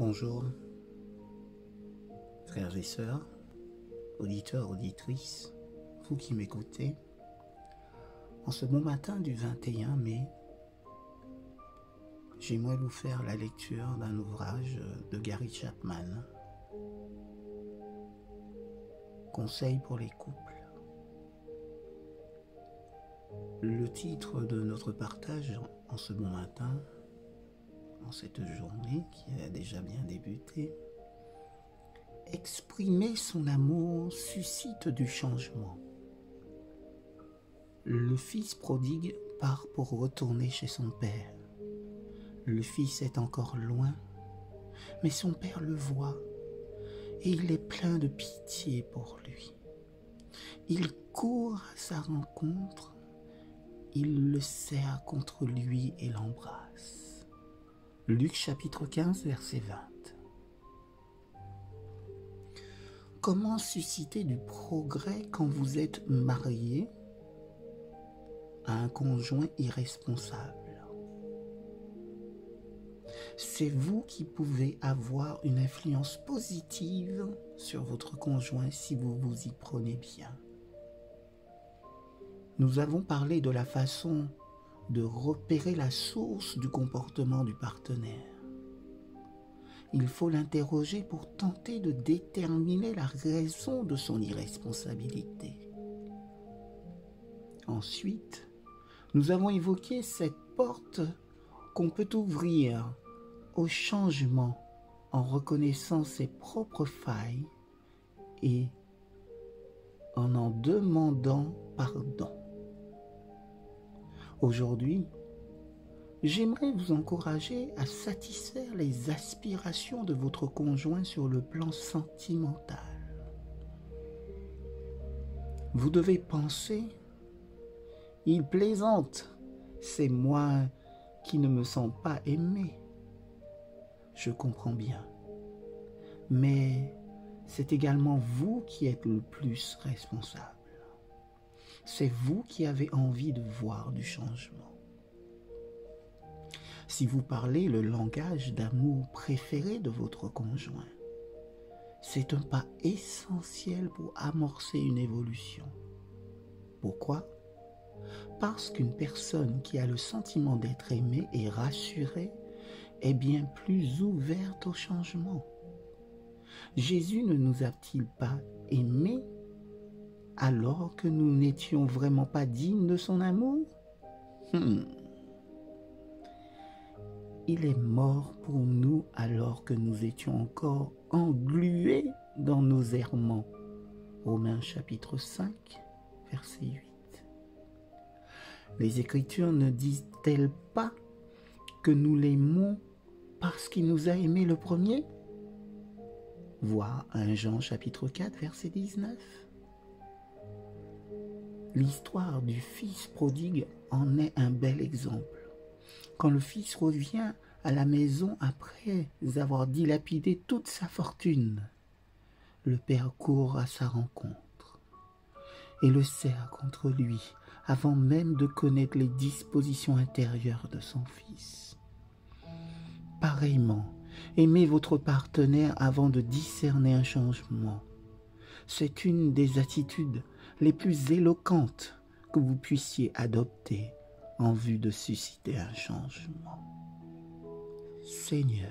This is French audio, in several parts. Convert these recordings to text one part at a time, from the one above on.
Bonjour, frères et sœurs, auditeurs, auditrices, vous qui m'écoutez. En ce bon matin du 21 mai, j'aimerais vous faire la lecture d'un ouvrage de Gary Chapman, Conseils pour les couples. Le titre de notre partage en ce bon matin, en cette journée qui a déjà bien débuté, exprimer son amour suscite du changement. Le fils prodigue part pour retourner chez son père. Le fils est encore loin, mais son père le voit et il est plein de pitié pour lui. Il court à sa rencontre, il le serre contre lui et l'embrasse. Luc chapitre 15, verset 20. Comment susciter du progrès quand vous êtes marié à un conjoint irresponsable? C'est vous qui pouvez avoir une influence positive sur votre conjoint si vous vous y prenez bien. Nous avons parlé de la façon de repérer la source du comportement du partenaire. Il faut l'interroger pour tenter de déterminer la raison de son irresponsabilité. Ensuite, nous avons évoqué cette porte qu'on peut ouvrir au changement en reconnaissant ses propres failles et en demandant pardon. Aujourd'hui, j'aimerais vous encourager à satisfaire les aspirations de votre conjoint sur le plan sentimental. Vous devez penser, il plaisante, c'est moi qui ne me sens pas aimé. Je comprends bien, mais c'est également vous qui êtes le plus responsable. C'est vous qui avez envie de voir du changement. Si vous parlez le langage d'amour préféré de votre conjoint, c'est un pas essentiel pour amorcer une évolution. Pourquoi? Parce qu'une personne qui a le sentiment d'être aimée et rassurée est bien plus ouverte au changement. Jésus ne nous a-t-il pas aimés alors que nous n'étions vraiment pas dignes de son amour? Il est mort pour nous alors que nous étions encore englués dans nos errements. Romains chapitre 5, verset 8. Les Écritures ne disent-elles pas que nous l'aimons parce qu'il nous a aimés le premier? Voir 1 Jean chapitre 4, verset 19. L'histoire du fils prodigue en est un bel exemple. Quand le fils revient à la maison après avoir dilapidé toute sa fortune, le père court à sa rencontre et le serre contre lui avant même de connaître les dispositions intérieures de son fils. Pareillement, aimez votre partenaire avant de discerner un changement. C'est une des attitudes les plus éloquentes que vous puissiez adopter en vue de susciter un changement. Seigneur,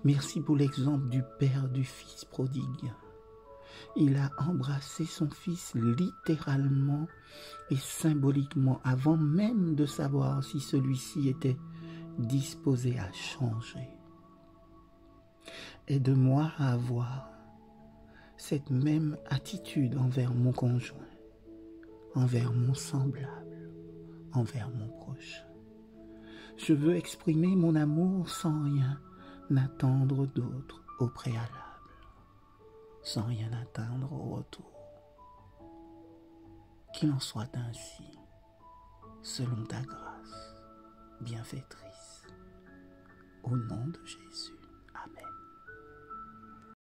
merci pour l'exemple du père du fils prodigue. Il a embrassé son fils littéralement et symboliquement avant même de savoir si celui-ci était disposé à changer. Aide-moi à avoir cette même attitude envers mon conjoint, envers mon semblable, envers mon proche. Je veux exprimer mon amour sans rien attendre d'autre au préalable, sans rien attendre au retour. Qu'il en soit ainsi, selon ta grâce bienfaitrice, au nom de Jésus.